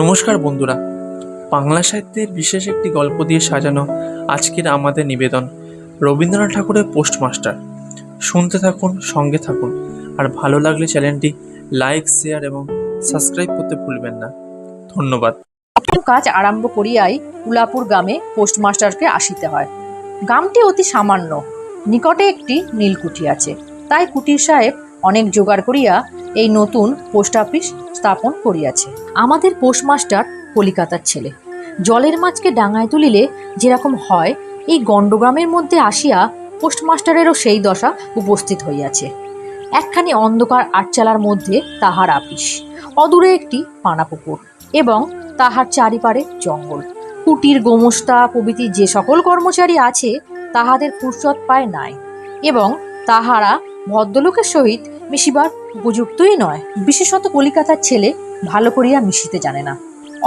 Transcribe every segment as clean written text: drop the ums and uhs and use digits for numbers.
নমস্কার বন্ধুরা, বাংলা সাহিত্যের বিশেষ একটি গল্প দিয়ে সাজানো আজকের আমাদের নিবেদন রবীন্দ্রনাথ ঠাকুরের পোস্টমাস্টার। শুনতে থাকুন, সঙ্গে থাকুন, আর ভালো লাগলে চ্যানেলটি লাইক, শেয়ার এবং সাবস্ক্রাইব করতে ভুলবেন না। ধন্যবাদ। কাজ আরম্ভ করিয়াই উলাপুর গ্রামে পোস্টমাস্টারকে আসিতে হয়। গ্রামটি অতি সামান্য, নিকটে একটি নীলকুঠি আছে। তাই কুটির সাহেব অনেক জোগাড় করিয়া এই নতুন পোস্ট অফিস স্থাপন করিয়াছে। আমাদের পোস্টমাস্টার কলিকাতার ছেলে। জলের মাছকে ডাঙায় তুলিলে যেরকম হয়, এই গণ্ডগ্রামের মধ্যে আসিয়া পোস্টমাস্টারেরও সেই দশা উপস্থিত হইয়াছে। একখানি অন্ধকার আটচালার মধ্যে তাহার আপিস, অদূরে একটি পানাপুকুর এবং তাহার চারিপারে জঙ্গল। কুটির, গোমস্তা প্রভৃতি যে সকল কর্মচারী আছে তাহাদের ফুরসত পায় নাই, এবং তাহারা ভদ্রলোকের সহিত মিশিবার উপযুক্তই নয়। বিশেষত কলিকাতার ছেলে ভালো করিয়া মিশিতে জানে না।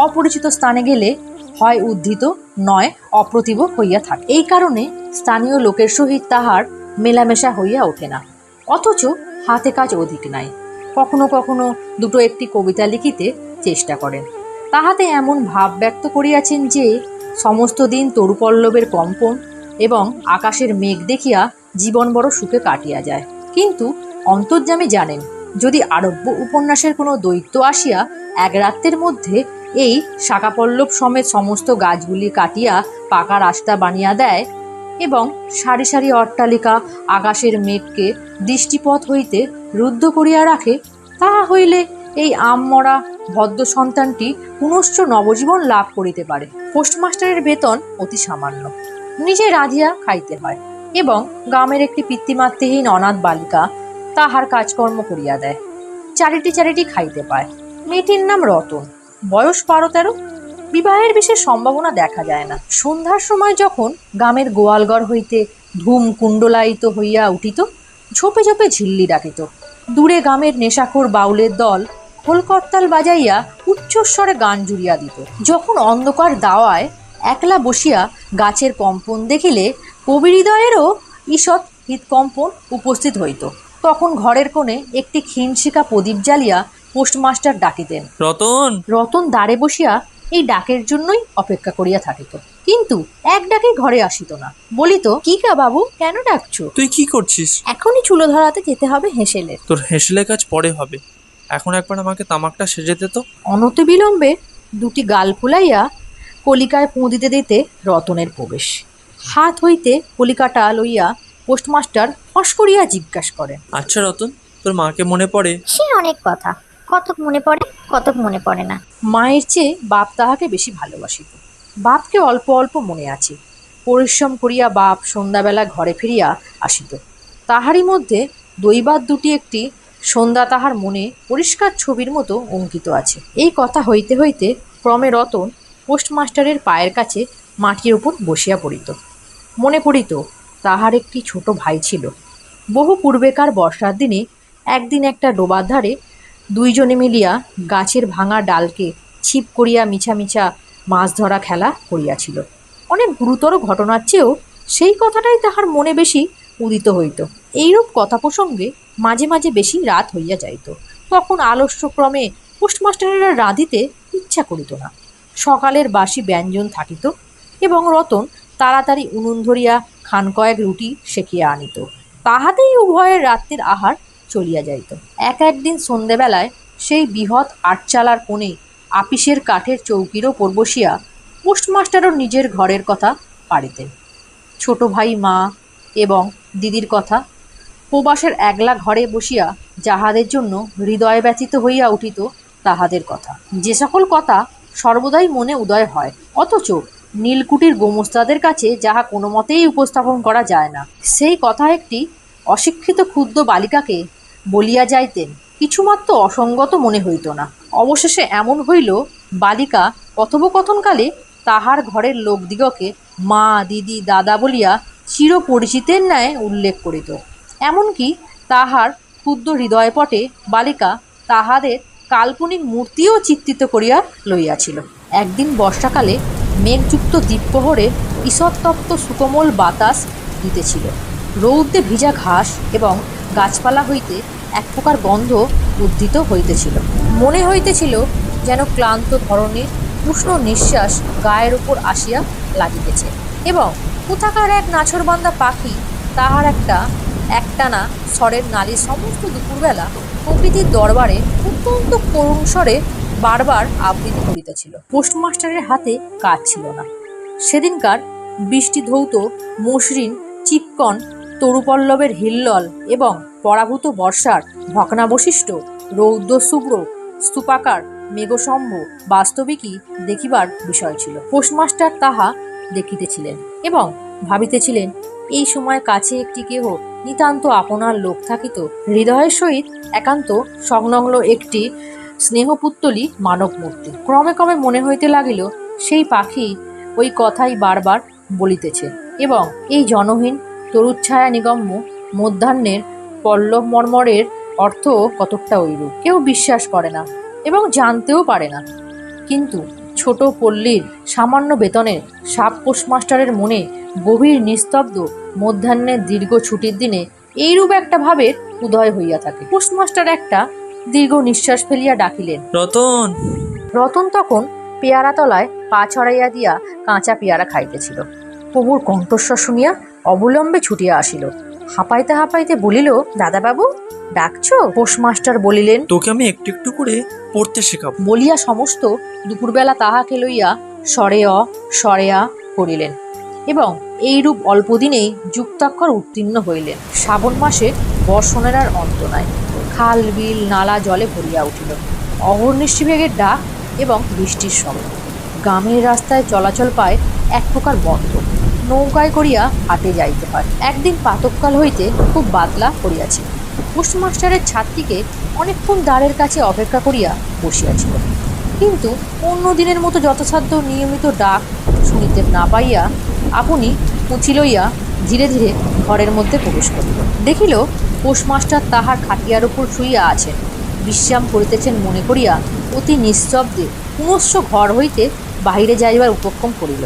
অপরিচিত স্থানে গেলে হয় উদ্ধৃত, নয় অপ্রতিভ হইয়া থাকে। এই কারণে স্থানীয় লোকের সহিত তাহার মেলামেশা হইয়া ওঠে না। অথচ হাতে কাজ অধিক নাই। কখনো কখনো দুটো একটি কবিতা লিখিতে চেষ্টা করেন। তাহাতে এমন ভাব ব্যক্ত করিয়াছেন যে সমস্ত দিন তরুপল্লবের কম্পন এবং আকাশের মেঘ দেখিয়া জীবন বড় সুখে কাটিয়া যায়। কিন্তু অন্তর্যামী জানেন, যদি আরব্য উপন্যাসের কোনো দৈত্য আসিয়া এক রাত্রের মধ্যে এই শাখাপল্লব সমেত সমস্ত গাছগুলি কাটিয়া পাকা রাস্তা বানিয়া দেয় এবং সারি সারি অট্টালিকা আকাশের মেঘকে দৃষ্টিপথ হইতে রুদ্ধ করিয়া রাখে, তাহা হইলে এই আমমরা ভদ্র সন্তানটি পুনশ্চ নবজীবন লাভ করিতে পারে। পোস্টমাস্টারের বেতন অতি সামান্য, নিজে রাঁধিয়া খাইতে হয়, এবং গ্রামের একটি পিতৃমাতৃহীন অনাথ বালিকা তাহার কাজকর্ম করিয়া দেয়। চারিটি খাইতে পায়। মেয়েটির নাম রতন, বয়স 12-13। বিবাহের বিশেষ সম্ভাবনা দেখা যায় না। সন্ধ্যার সময় যখন গ্রামের গোয়ালঘর হইতে ধূম কুণ্ডলায়িত হইয়া উঠিত, ঝোপে ঝোপে ঝিল্লি ডাকিত। দূরে গ্রামের নেশাখোর বাউলের দল খোলকর্তাল বাজাইয়া উচ্চস্বরে গান জুড়িয়া দিত। যখন অন্ধকার দাওয়ায় একলা বসিয়া গাছের কম্পন দেখিলে কবি হৃদয়েরও ঈষৎ হৃৎকম্পন উপস্থিত হইত, তখন ঘরের কোণে একটি ক্ষীণশিখা প্রদীপ জ্বালিয়া পোস্টমাস্টার ডাকিতেন। রতন। রতন দ্বারে বসিয়া এই ডাকের জন্যই অপেক্ষা করিয়া থাকিত, কিন্তু এক ডাকে ঘরে আসিত না। বলিত, কি কা বাবু, কেন ডাকছো? তুই কি করছিস? এখনই চুলো ধরাতে যেতে হবে হেসেলের। তোর হেসেলের কাজ পরে হবে, এখন একবার আমাকে তামাকটা সেজে দে তো। অনতি বিলম্বে দুটি গাল ফুলাইয়া কলিকায় পোঁ দিতে দিতে রতনের প্রবেশ। হাত হইতে কলিকাটা লইয়া পোস্টমাস্টার ফস করিয়া জিজ্ঞাসা করেন, আচ্ছা রতন, তোর মাকে মনে পড়ে? সে অনেক কথা, কতক মনে পড়ে, কতক মনে পড়ে না। মায়ের চেয়ে বাপ তাহাকে বেশি ভালোবাসিত। বাপকে অল্প অল্প মনে আছে। পরিশ্রম করিয়া বাপ সন্ধ্যাবেলা ঘরে ফিরিয়া আসিত। তাহারই মধ্যে দৈবাত দুটি একটি সন্ধ্যা তাহার মনে পরিষ্কার ছবির মতো অঙ্কিত আছে। এই কথা হইতে হইতে ক্রমে রতন পোস্টমাস্টারের পায়ের কাছে মাটির উপর বসিয়া পড়িত। মনে পড়িত তাহার একটি ছোট ভাই ছিল। বহু পূর্বেকার বর্ষার দিনে একদিন একটা ডোবার ধারে দুইজনে মিলিয়া গাছের ভাঙা ডালকে ছিপ করিয়া মিছা মিছা মাছ ধরা খেলা করিয়াছিল। অনেক গুরুতর ঘটনার চেয়েও সেই কথাটাই তাহার মনে বেশি উদিত হইত। এইরূপ কথা প্রসঙ্গে মাঝে মাঝে বেশি রাত হইয়া যাইত। তখন আলস্যক্রমে পোস্টমাস্টারেরা রাঁধিতে ইচ্ছা করিত না। সকালের বাসি ব্যঞ্জন থাকিত, এবং রতন তাড়াতাড়ি উনুন ধরিয়া খান কয়েক রুটি সেকিয়া আনিত। তাহাতেই উভয়ের রাত্রির আহার চলিয়া যাইত। একদিন সন্ধ্যাবেলায় সেই বৃহৎ আটচালার কোণে আপিসের কাঠের চৌকির ওপর বসিয়া পোস্টমাস্টারও নিজের ঘরের কথা পাড়িতেন। ছোট ভাই, মা এবং দিদির কথা, প্রবাসের একলা ঘরে বসিয়া যাহাদের জন্য হৃদয় ব্যথিত হইয়া উঠিত তাহাদের কথা, যে সকল কথা সর্বদাই মনে উদয় হয়, অথচ নীলকুঠির গোমস্তাদের কাছে যাহা কোনো মতেই উপস্থাপন করা যায় না, সেই কথা একটি অশিক্ষিত ক্ষুদ্র বালিকাকে বলিয়া যাইতেন কিছুমাত্র অসঙ্গত মনে হইত না। অবশেষে এমন হইল, বালিকা কথোপকথনকালে তাহার ঘরের লোকদিগকে মা, দিদি, দাদা বলিয়া চিরপরিচিতের ন্যায় উল্লেখ করিত। এমনকি তাহার ক্ষুদ্র হৃদয়পটে বালিকা তাহাদের কাল্পনিক মূর্তিও চিত্রিত করিয়া লইয়াছিল। একদিন বর্ষাকালে মেঘযুক্ত দ্বীপ্রহরে ঈষৎতপ্ত সুকোমল বাতাস দিতেছিল। রৌদ্রে ভিজা ঘাস এবং গাছপালা হইতে এক প্রকার গন্ধ উদ্ধিত হইতেছিল। মনে হইতেছিল যেন ক্লান্ত ধরনের উষ্ণ নিঃশ্বাস গায়ের উপর আসিয়া লাগিতেছে, এবং কোথাকার এক নাছরবান্দা পাখি তাহার একটানা স্বরের নালী সমস্ত দুপুরবেলা প্রকৃতির দরবারে অত্যন্ত করুণ স্বরে বারবার আবৃত্তি করিতেছিল। পোস্টমাস্টারের হাতে কাজ ছিল না। সেদিনকার বৃষ্টি ধৌত মসৃণ চিপকন তরুপল্লবের হিল্লল এবং পরাভূত বর্ষার ভগ্নাবশিষ্ট রৌদ্রশুভ্র স্তূপাকার মেঘসমূহ বাস্তবিকই দেখিবার বিষয় ছিল। পোস্টমাস্টার তাহা দেখিতেছিলেন এবং ভাবিতেছিলেন, এই সময় কাছে একটি কেহ নিতান্ত আপনার লোক থাকিত হৃদয়ের সহিত একান্ত সংলগ্ন একটি স্নেহপুত্তলী মানব মূর্তি। ক্রমে ক্রমে মনে হইতে লাগিল সেই পাখি ওই কথাই বারবার বলিতেছে, এবং এই জনহীন তরুচ্ছায়া নিগম্য মধ্যাহ্নের পল্লব মর্মরের অর্থ কতকটা ঐরূপ। কেউ বিশ্বাস করে না এবং জানতেও পারে না, কিন্তু ছোট পল্লীর সামান্য বেতনের সাব পোস্টমাস্টারের মনে গভীর নিস্তব্ধ মধ্যাহ্নের দীর্ঘ ছুটির দিনে এইরূপ একটা ভাবের উদয় হইয়া থাকে। পোস্টমাস্টার একটা দীর্ঘ নিঃশ্বাস ফেলিয়া ডাকিলেন, রতন। রতন তখন পেয়ারা তলায় পা ছড়াইয়া দিয়া কাঁচা পেয়ারা খাইতেছিল। প্রভুর কণ্ঠস্বর শুনিয়া অবলম্বে ছুটিয়া আসিল, হাঁপাইতে হাঁপাইতে বলিল, দাদাবাবু ডাকছো? পোস্টমাস্টার বলিলেন, তোকে আমি একটু একটু করে পড়তে শেখাবো। বলিয়া সমস্ত দুপুরবেলা তাহাকে লইয়া সরেয়া করিলেন, এবং এইরূপ অল্প দিনেই যুক্তাক্ষর উত্তীর্ণ হইলেন। শ্রাবণ মাসে বর্ষণের আর অন্ত নাই। খাল বিল নালা জলে ভরিয়া উঠিল। অহর্নিশি বেগের ডাক এবং বৃষ্টির শব্দ। গ্রামের রাস্তায় চলাচল পায় এক প্রকার বন্ধ। নৌকায় করিয়া হাটে যাইতে হয়। একদিন প্রাতঃকাল হইতে খুব বাদলা পড়িয়াছে। পোস্টমাস্টারের ছাত্রীকে অনেকক্ষণ দ্বারের কাছে অপেক্ষা করিয়া বসিয়াছিল, কিন্তু অন্য দিনের মতো যথাসাধ্য নিয়মিত ডাক শুনিতে না পাইয়া আপনি কুচি লইয়া ধীরে ধীরে ঘরের মধ্যে প্রবেশ করিল। দেখিল পোস্টমাস্টার তাহার খাটিয়ার উপর শুইয়া আছেন, বিশ্রাম করিতেছেন মনে করিয়া অতি নিঃশব্দে পুনশ্চ ঘর হইতে বাহিরে যাইবার উপক্রম করিল।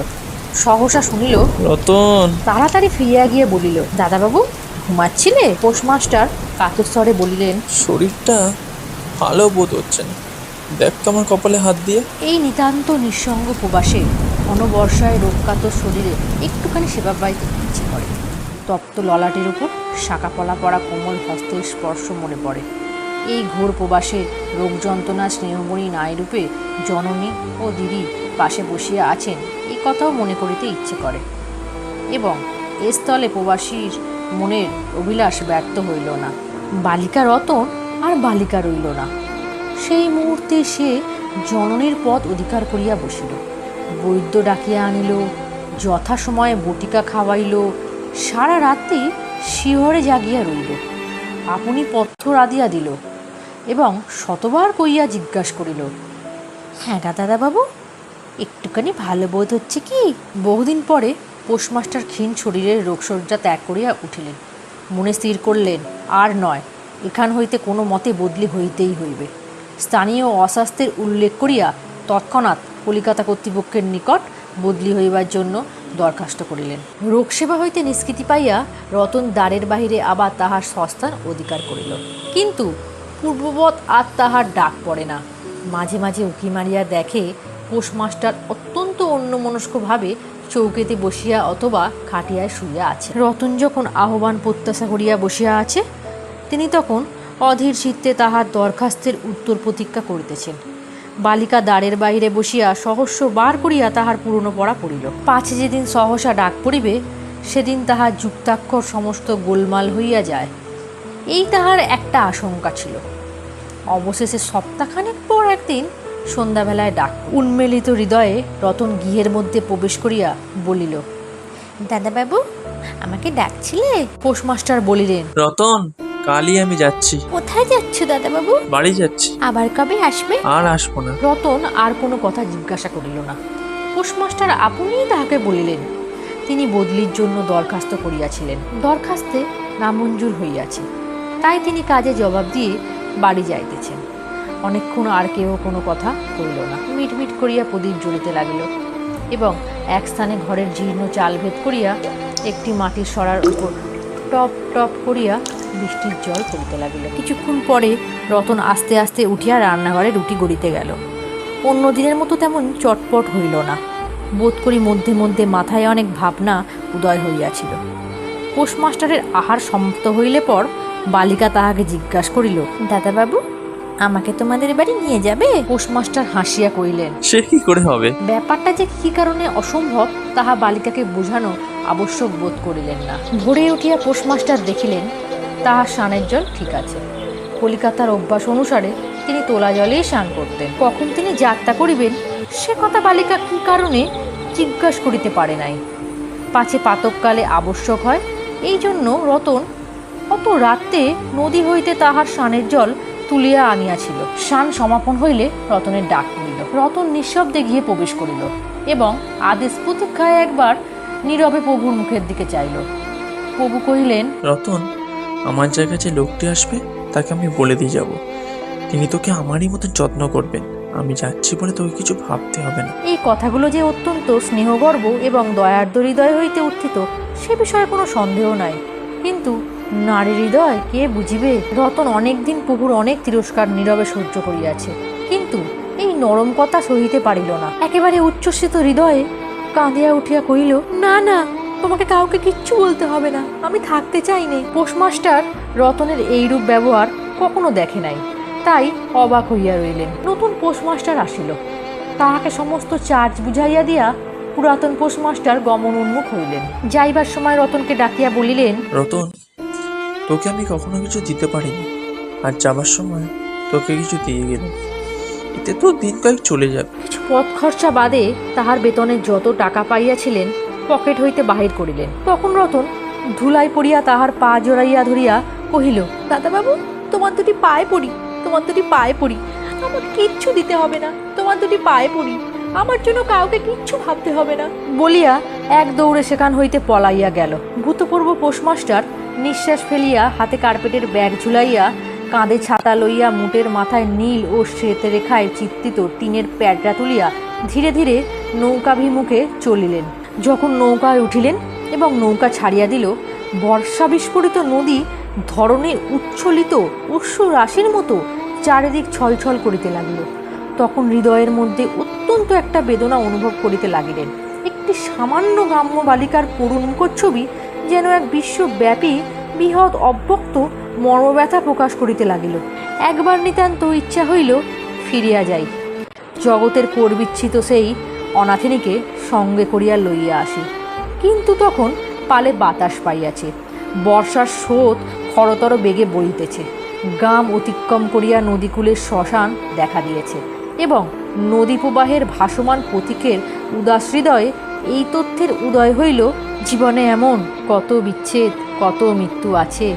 সহসা শুনিল, রতন। তাড়াতাড়ি ফিরিয়া গিয়ে বলিল, দাদাবাবু ঘুমাচ্ছিলে? পোস্টমাস্টার কাতর স্বরে বলিলেন, শরীরটা ভালো বোধ হচ্ছে না, দেখ তো আমার কপালে হাত দিয়ে। এই নিতান্ত নিঃসঙ্গ প্রবাসে অনবর্ষায় রোগকাতর শরীরে একটুখানি সেবা পাইতে ইচ্ছে করে। তপ্ত ললাটের উপর শাঁকা পলা পড়া কোমল হস্তের স্পর্শ মনে পড়ে। এই ঘোর প্রবাসে রোগ যন্ত্রণা স্নেহময়ী নারীরূপে জননী ও দিদি পাশে বসিয়া আছেন, এই কথাও মনে করিতে ইচ্ছে করে, এবং এ স্থলে প্রবাসীর মনের অভিলাষ ব্যর্থ হইল না। বালিকা রতন আর বালিকা রইল না। সেই মুহূর্তে সে জননীর পদ অধিকার করিয়া বসিল। বৈদ্য ডাকিয়া আনিল, যথাসময়ে বটিকা খাওয়াইল, সারা রাত্রি শিহরে জাগিয়া রইল। আপনি পথ্য রাধিয়া দিল এবং শতবার কইয়া জিজ্ঞাসা করিল, হ্যাঁ দাদাবাবু একটুখানি ভালো বোধ হচ্ছে কি? বহুদিন পরে পোস্টমাস্টার ক্ষীণ শরীরের রোগশয্যা ত্যাগ করিয়া উঠিলেন। মনে স্থির করলেন, আর নয়, এখান হইতে কোনো মতে বদলি হইতেই হইবে। স্থানীয় অস্বাস্থ্যের উল্লেখ করিয়া তৎক্ষণাৎ কলিকাতা কর্তৃপক্ষের নিকট বদলি হইবার জন্য দরখাস্ত করিলেন। রোগসেবা হইতে নিষ্কৃতি পাইয়া রতন দ্বারের বাহিরে আবার তাহার স্বস্থান অধিকার করিল, কিন্তু পূর্ববৎ আর তাহার ডাক পড়ে না। মাঝে মাঝে উঁকি মারিয়া দেখে পোস্টমাস্টার অত্যন্ত অন্যমনস্কভাবে চৌকিতে বসিয়া অথবা খাটিয়ায় শুইয়া আছে। রতন যখন আহ্বান প্রত্যাশা করিয়া বসিয়া আছে, তিনি তখন অধীর চিত্তে তাহার দরখাস্তের উত্তর প্রতীক্ষা করিতেছেন। বালিকা দ্বারের বাহিরে বসিয়া সহস্র বার করিয়া তাহার পুরনো পড়া পড়িল। পাছে যেদিন সহসা ডাক পড়িবে, সেদিন তাহার যুক্তাক্ষর সমস্ত গোলমাল হইয়া যায়, এই তাহার একটা আশঙ্কা ছিল। অবশেষে সপ্তাহখানেক পর একদিন সন্ধ্যাবেলায় ডাক। উন্মেলিত হৃদয়ে রতন গৃহের মধ্যে প্রবেশ করিয়া বলিল, দাদাবাবু আমাকে ডাকছিলে? পোস্টমাস্টার বলিলেন, রতন, কালই আমি যাচ্ছি। কোথায় যাচ্ছ দাদাবাবু? বাড়ি যাচ্ছি। আবার কবে আসবে? আর আসবো না। রতন আর কোনো কথা জিজ্ঞাসা করিল না। পোস্টমাস্টার আপনিই তাহাকে বলিলেন, তিনি বদলির জন্য দরখাস্ত করিয়াছিলেন, দরখাস্তে নামঞ্জুর হইয়াছে, তাই তিনি কাজে জবাব দিয়ে বাড়ি যাইতেছেন। অনেকক্ষণ আর কেউ কোনো কথা কইল না। মিটমিট করিয়া প্রদীপ জ্বলিতে লাগিল, এবং এক স্থানে ঘরের জীর্ণ চাল ভেদ করিয়া একটি মাটির সরার উপর টপ টপ করিয়া বৃষ্টির জল পড়িতে লাগিল। কিছুক্ষণ পরে রতন আস্তে আস্তে উঠিয়া রান্নাঘরে রুটি গড়িতে গেল। অন্য দিনের মতো তেমন চটপট হইল না। বোধ করি মধ্যে মধ্যে মাথায় অনেক ভাবনা উদয় হইয়াছিল। পোস্টমাস্টারের আহার সমাপ্ত হইলে পর বালিকা তাহাকে জিজ্ঞাসা করিল, দাদাবাবু, আমাকে তোমাদের বাড়ি নিয়ে যাবে? পোস্টমাস্টার হাসিয়া কহিলেন, সে কি করে হবে? ব্যাপারটা যে কি কারণে অসম্ভব তাহা বালিকাকে বোঝানো আবশ্যক বোধ করিলেন না। ভোরে উঠিয়া পোস্টমাস্টার দেখিলেন তাহার স্নানের জল ঠিক আছে। কলিকাতার অভ্যাস অনুসারে তিনি তোলা জলেই স্নান করতেন। কখন তিনি যাত্রা করিবেন সে কথা বালিকা কি কারণে জিজ্ঞাসা করিতে পারে নাই। পাছে পাতককালে আবশ্যক হয়, এই জন্য রতন অত রাত্রে নদী হইতে তাহার স্নানের জল তুলিয়া আনিয়াছিল। স্নান সমাপন হইলে রতনের ডাক পড়িল। রতন নিঃশব্দে গিয়ে প্রবেশ করিল এবং আদেশ প্রতীক্ষায় একবার নীরবে প্রভুর মুখের দিকে চাইল। প্রভু কহিলেন, রতন, আমার জায়গায় যে লোকটি আসবে তাকে আমি বলে দিয়ে যাব। তিনি তোকে আমারই মতো যত্ন করবেন। আমি যাচ্ছি বলে তোকে কিছু ভাবতে হবে না। এই কথাগুলো যে অত্যন্ত স্নেহগর্ব এবং দয়ার্দ্র হৃদয় হইতে উত্থিত সে বিষয়ে কোনো সন্দেহ নাই। কিন্তু নারী হৃদয় কে বুঝিবে? রতন অনেকদিন প্রভুর অনেক তিরস্কার নীরবে সহ্য করিয়াছে, কিন্তু এই নরম কথা সহিতে পারিল না। একেবারে উচ্ছ্বসিত হৃদয়ে কাঁদিয়া উঠিয়া কহিল, না না, তোমাকে কাউকে কিচ্ছু বলতে হবে না, আমি থাকতে চাই নে। পোস্টমাস্টার রতনের এইরূপ ব্যবহার কখনো দেখে নাই, তাই অবাক হইয়া রইলেন। নতুন পোস্টমাস্টার আসিল, তাহাকে সমস্ত চার্জ বুঝাইয়া দিয়া পুরাতন পোস্টমাস্টার গমন উন্মুখ হইলেন। যাইবার সময় রতনকে ডাকিয়া বলিলেন, রতন, তোকে আমি কখনো কিছু দিতে পারিনি, আর যাবার সময় তোকে কিছু দিয়ে গেলাম। এতে তো দিন কয়েক চলে যাবে। কিছু পথ খরচা বাদে তাহার বেতনের যত টাকা পাইয়াছিলেন পকেট হইতে বাহির করিলেন। তখন রতন ধুলাই পড়িয়া তাহার পা জড়াইয়া ধরিয়া কহিল, দাদাবাবু, তোমার দুটি পায়ে পড়ি, তোমার দুটি পায়ে পড়ি, আমাকে কিচ্ছু দিতে হবে না, তোমার দুটি পায়ে পড়ি, আমার জন্য কাউকে কিচ্ছু ভাবতে হবে না। বলিয়া এক দৌড়ে সেখান হইতে পলাইয়া গেল। ভূতপূর্ব পোস্টমাস্টার নিঃশ্বাস ফেলিয়া হাতে কার্পেটের ব্যাগ ঝুলাইয়া কাঁধে ছাতা লইয়া মুটের মাথায় নীল ও শ্বেত রেখায় চিত্রিত টিনের প্যাডরা তুলিয়া ধীরে ধীরে নৌকাভিমুখে চলিলেন। যখন নৌকায় উঠিলেন এবং নৌকা ছাড়িয়া দিল, বর্ষা বিস্ফোরিত নদী ধরনের উচ্ছ্বলিত অশ্রু রাশির মতো চারিদিক ছলছল করিতে লাগিল। তখন হৃদয়ের মধ্যে অত্যন্ত একটা বেদনা অনুভব করিতে লাগিলেন। একটি সামান্য গ্রাম্য বালিকার করুণ মুখচ্ছবি যেন এক বিশ্বব্যাপী বৃহৎ অব্যক্ত মর্মব্যথা প্রকাশ করিতে লাগিল। একবার নিতান্ত ইচ্ছা হইল ফিরিয়া যাই, জগতের করবিচ্ছিত সেই অনাথিনীকে সঙ্গে করিয়া লইয়া আসি। কিন্তু তখন পালে বাতাস পাইয়াছে, বর্ষার স্রোত খরতর বেগে বইতেছে, গ্রাম অতিক্রম করিয়া নদীকূলের শ্মশান দেখা দিয়েছে এবং নদী প্রবাহের ভাসমান পথিকের উদাস হৃদয়ে এই তথ্যের উদয় হইল, জীবনে এমন কত বিচ্ছেদ, কত মৃত্যু আছে,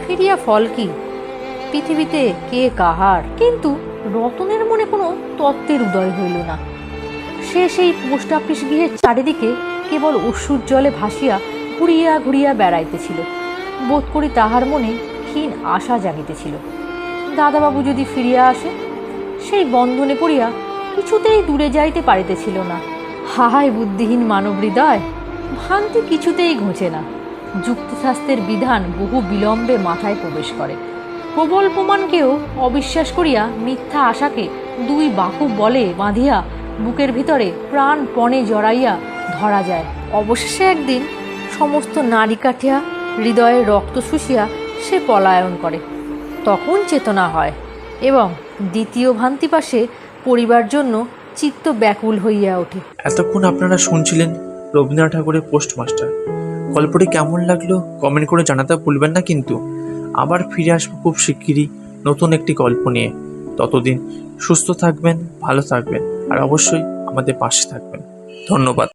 ফিরিয়া ফল কি? পৃথিবীতে কে কাহার? কিন্তু রতনের মনে কোনো তত্ত্বের উদয় হইল না। সে সেই পোস্ট অফিস গৃহের চারিদিকে কেবল অশ্রুর জলে ভাসিয়া ঘুরিয়া ঘুরিয়া বেড়াইতেছিল। বোধ করি তাহার মনে ক্ষীণ আশা জাগিতেছিল, দাদাবাবু যদি ফিরিয়া আসে। সেই বন্ধনে পড়িয়া কিছুতেই দূরে যাইতে পারিতেছিল না। হাহায় বুদ্ধিহীন মানব হৃদয়, ভ্রান্তি কিছুতেই ঘুঁচে না। যুক্তিশাস্ত্রের বিধান বহু বিলম্বে মাথায় প্রবেশ করে। প্রবল প্রমাণকেও অবিশ্বাস করিয়া মিথ্যা আশাকে দুই বাহু বলে বাঁধিয়া বুকের ভিতরে প্রাণপণে জড়াইয়া ধরা যায়। অবশেষে একদিন সমস্ত নাড়ি কাঠিয়া হৃদয়ের রক্ত শুষিয়া সে পলায়ন করে। তখন চেতনা হয় এবং দ্বিতীয় ভ্রান্তি পাশে পরিবার জন্য চিত্ত ব্যাকুল হইয়া ওঠে। এতক্ষণ আপনারা শুনছিলেন রবীন্দ্রনাথ ঠাকুরের পোস্টমাস্টার। গল্পটি কেমন লাগলো কমেন্ট করে জানাতে ভুলবেন না কিন্তু। আবার ফিরে আসবো খুব শিগগিরই নতুন একটি গল্প নিয়ে। ততদিন সুস্থ থাকবেন, ভালো থাকবেন আর অবশ্যই আমাদের পাশে থাকবেন। ধন্যবাদ।